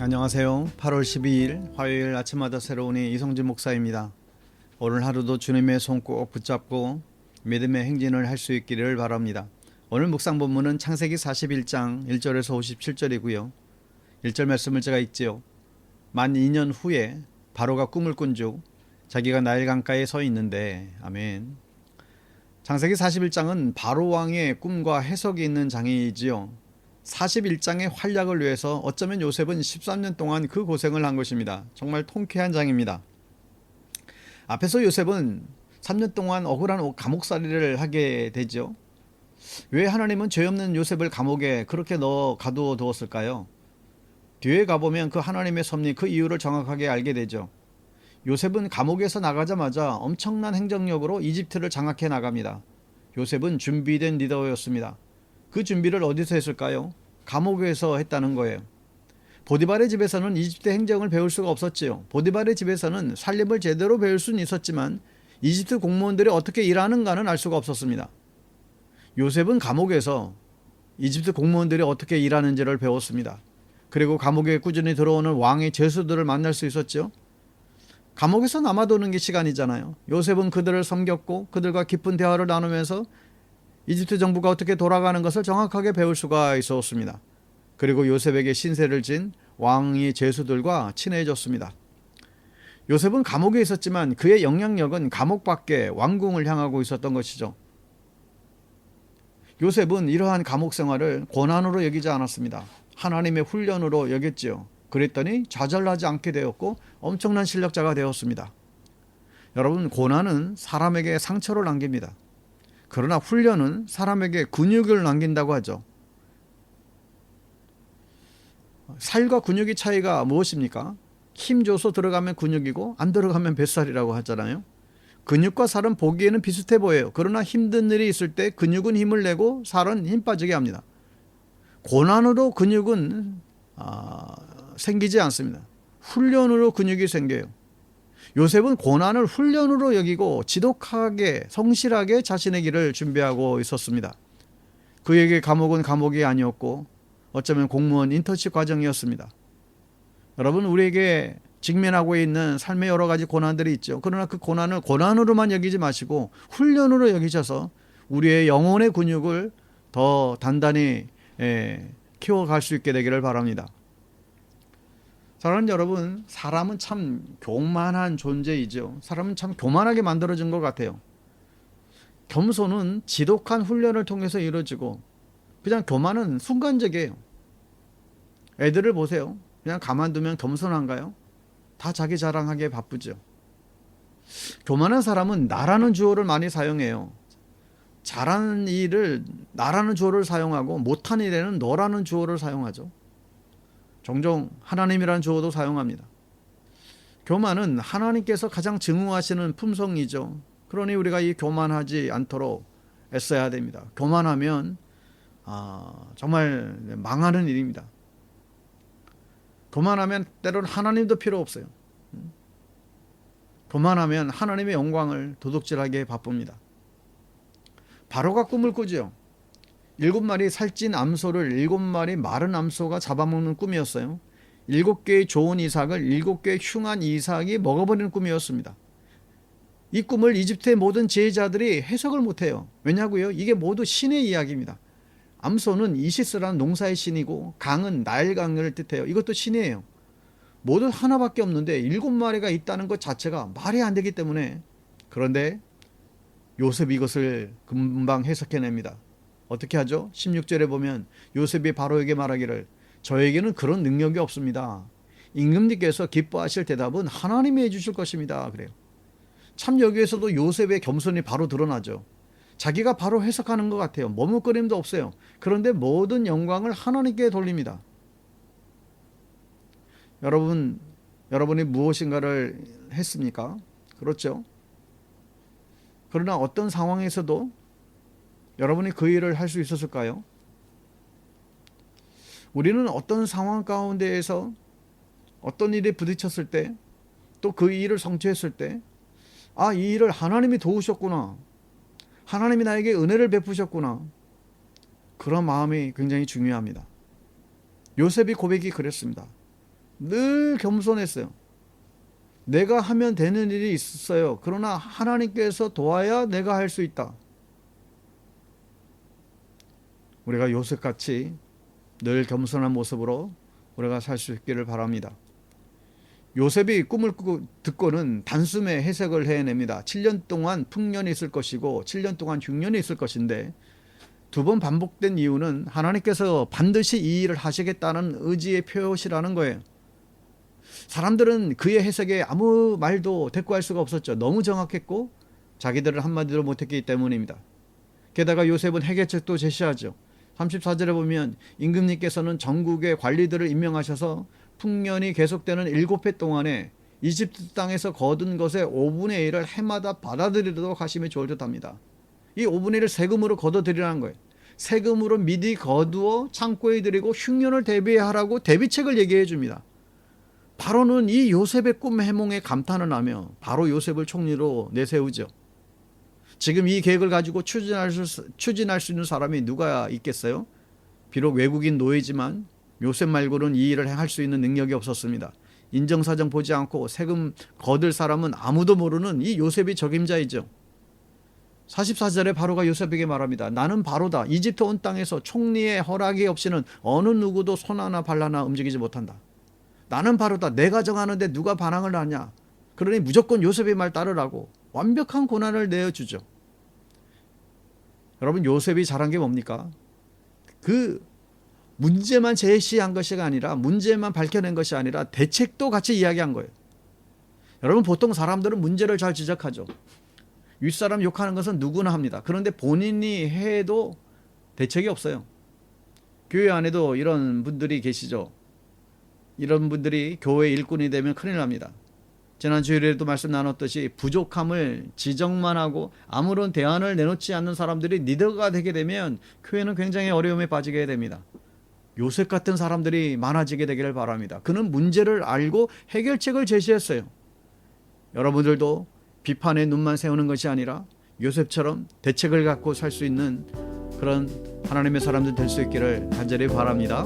안녕하세요. 8월 12일 화요일 아침마다 새로운 이성진 목사입니다. 오늘 하루도 주님의 손 꼭 붙잡고 믿음의 행진을 할 수 있기를 바랍니다. 오늘 묵상 본문은 창세기 41장 1절에서 57절이고요. 1절 말씀을 제가 읽지요. 만 2년 후에 바로가 꿈을 꾼 중 자기가 나일 강가에 서 있는데, 아멘. 창세기 41장은 바로 왕의 꿈과 해석이 있는 장이지요. 41장의 활약을 위해서 어쩌면 요셉은 13년 동안 그 고생을 한 것입니다. 정말 통쾌한 장입니다. 앞에서 요셉은 3년 동안 억울한 감옥살이를 하게 되죠. 왜 하나님은 죄 없는 요셉을 감옥에 그렇게 가두어 두었을까요? 뒤에 가보면 그 하나님의 섭리, 그 이유를 정확하게 알게 되죠. 요셉은 감옥에서 나가자마자 엄청난 행정력으로 이집트를 장악해 나갑니다. 요셉은 준비된 리더였습니다. 그 준비를 어디서 했을까요? 감옥에서 했다는 거예요. 보디발의 집에서는 이집트 행정을 배울 수가 없었지요. 보디발의 집에서는 살림을 제대로 배울 수는 있었지만 이집트 공무원들이 어떻게 일하는가는 알 수가 없었습니다. 요셉은 감옥에서 이집트 공무원들이 어떻게 일하는지를 배웠습니다. 그리고 감옥에 꾸준히 들어오는 왕의 죄수들을 만날 수 있었죠. 감옥에서 남아도는 게 시간이잖아요. 요셉은 그들을 섬겼고 그들과 깊은 대화를 나누면서 이집트 정부가 어떻게 돌아가는 것을 정확하게 배울 수가 있었습니다. 그리고 요셉에게 신세를 진 왕의 죄수들과 친해졌습니다. 요셉은 감옥에 있었지만 그의 영향력은 감옥 밖에 왕궁을 향하고 있었던 것이죠. 요셉은 이러한 감옥 생활을 고난으로 여기지 않았습니다. 하나님의 훈련으로 여겼지요. 그랬더니 좌절하지 않게 되었고 엄청난 실력자가 되었습니다. 여러분, 고난은 사람에게 상처를 남깁니다. 그러나 훈련은 사람에게 근육을 남긴다고 하죠. 살과 근육의 차이가 무엇입니까? 힘 줘서 들어가면 근육이고 안 들어가면 뱃살이라고 하잖아요. 근육과 살은 보기에는 비슷해 보여요. 그러나 힘든 일이 있을 때 근육은 힘을 내고 살은 힘 빠지게 합니다. 고난으로 근육은 생기지 않습니다. 훈련으로 근육이 생겨요. 요셉은 고난을 훈련으로 여기고 지독하게 성실하게 자신의 길을 준비하고 있었습니다. 그에게 감옥은 감옥이 아니었고 어쩌면 공무원 인턴십 과정이었습니다. 여러분, 우리에게 직면하고 있는 삶의 여러 가지 고난들이 있죠. 그러나 그 고난을 고난으로만 여기지 마시고 훈련으로 여기셔서 우리의 영혼의 근육을 더 단단히 키워갈 수 있게 되기를 바랍니다. 사랑하는 여러분, 사람은 참 교만한 존재이죠. 사람은 참 교만하게 만들어진 것 같아요. 겸손은 지독한 훈련을 통해서 이루어지고 그냥 교만은 순간적이에요. 애들을 보세요. 그냥 가만두면 겸손한가요? 다 자기 자랑하기에 바쁘죠. 교만한 사람은 나라는 주어를 많이 사용해요. 잘하는 일을 나라는 주어를 사용하고 못한 일에는 너라는 주어를 사용하죠. 종종 하나님이라는 주어도 사용합니다. 교만은 하나님께서 가장 증오하시는 품성이죠. 그러니 우리가 이 교만하지 않도록 애써야 됩니다. 교만하면 정말 망하는 일입니다. 교만하면 때로는 하나님도 필요 없어요. 교만하면 하나님의 영광을 도둑질하기에 바쁩니다. 바로가 꿈을 꾸죠. 7마리 살찐 암소를 7마리 마른 암소가 잡아먹는 꿈이었어요. 7개의 좋은 이삭을 7개의 흉한 이삭이 먹어버리는 꿈이었습니다. 이 꿈을 이집트의 모든 지혜자들이 해석을 못해요. 왜냐고요? 이게 모두 신의 이야기입니다. 암소는 이시스라는 농사의 신이고 강은 나일강을 뜻해요. 이것도 신이에요. 모두 하나밖에 없는데 7마리가 있다는 것 자체가 말이 안 되기 때문에, 그런데 요셉이 이것을 금방 해석해냅니다. 어떻게 하죠? 16절에 보면 요셉이 바로에게 말하기를 저에게는 그런 능력이 없습니다. 임금님께서 기뻐하실 대답은 하나님이 해주실 것입니다. 그래요. 참 여기에서도 요셉의 겸손이 바로 드러나죠. 자기가 바로 해석하는 것 같아요. 머뭇거림도 없어요. 그런데 모든 영광을 하나님께 돌립니다. 여러분이 무엇인가를 했습니까? 그렇죠? 그러나 어떤 상황에서도 여러분이 그 일을 할 수 있었을까요? 우리는 어떤 상황 가운데에서 어떤 일에 부딪혔을 때, 또 그 일을 성취했을 때, 이 일을 하나님이 도우셨구나, 하나님이 나에게 은혜를 베푸셨구나, 그런 마음이 굉장히 중요합니다. 요셉의 고백이 그랬습니다. 늘 겸손했어요. 내가 하면 되는 일이 있었어요. 그러나 하나님께서 도와야 내가 할 수 있다. 우리가 요셉같이 늘 겸손한 모습으로 우리가 살 수 있기를 바랍니다. 요셉이 꿈을 듣고는 단숨에 해석을 해냅니다. 7년 동안 풍년이 있을 것이고 7년 동안 흉년이 있을 것인데, 두 번 반복된 이유는 하나님께서 반드시 이 일을 하시겠다는 의지의 표시라는 거예요. 사람들은 그의 해석에 아무 말도 대꾸할 수가 없었죠. 너무 정확했고 자기들을 한마디도 못했기 때문입니다. 게다가 요셉은 해결책도 제시하죠. 34절에 보면 임금님께서는 전국의 관리들을 임명하셔서 풍년이 계속되는 7해 동안에 이집트 땅에서 거둔 것의 5분의 1을 해마다 받아들이도록 하심이 좋을 듯합니다. 이 5분의 1을 세금으로 거둬들이라는 거예요. 세금으로 미리 거두어 창고에 들이고 흉년을 대비하라고 대비책을 얘기해 줍니다. 바로는 이 요셉의 꿈 해몽에 감탄을 하며 바로 요셉을 총리로 내세우죠. 지금 이 계획을 가지고 추진할 수 있는 사람이 누가 있겠어요? 비록 외국인 노예지만 요셉 말고는 이 일을 할 수 있는 능력이 없었습니다. 인정사정 보지 않고 세금 거둘 사람은 아무도 모르는 이 요셉이 적임자이죠. 44절에 바로가 요셉에게 말합니다. 나는 바로다. 이집트 온 땅에서 총리의 허락이 없이는 어느 누구도 손 하나 발 하나 움직이지 못한다. 나는 바로다. 내가 정하는데 누가 반항을 하냐. 그러니 무조건 요셉의 말 따르라고 완벽한 고난을 내어주죠. 여러분, 요셉이 잘한 게 뭡니까? 그 문제만 제시한 것이 아니라, 문제만 밝혀낸 것이 아니라 대책도 같이 이야기한 거예요. 여러분, 보통 사람들은 문제를 잘 지적하죠. 윗사람 욕하는 것은 누구나 합니다. 그런데 본인이 해도 대책이 없어요. 교회 안에도 이런 분들이 계시죠. 이런 분들이 교회 일꾼이 되면 큰일 납니다. 지난 주일에도 말씀 나눴듯이 부족함을 지적만 하고 아무런 대안을 내놓지 않는 사람들이 리더가 되게 되면 교회는 굉장히 어려움에 빠지게 됩니다. 요셉 같은 사람들이 많아지게 되기를 바랍니다. 그는 문제를 알고 해결책을 제시했어요. 여러분들도 비판에 눈만 세우는 것이 아니라 요셉처럼 대책을 갖고 살 수 있는 그런 하나님의 사람들 될 수 있기를 간절히 바랍니다.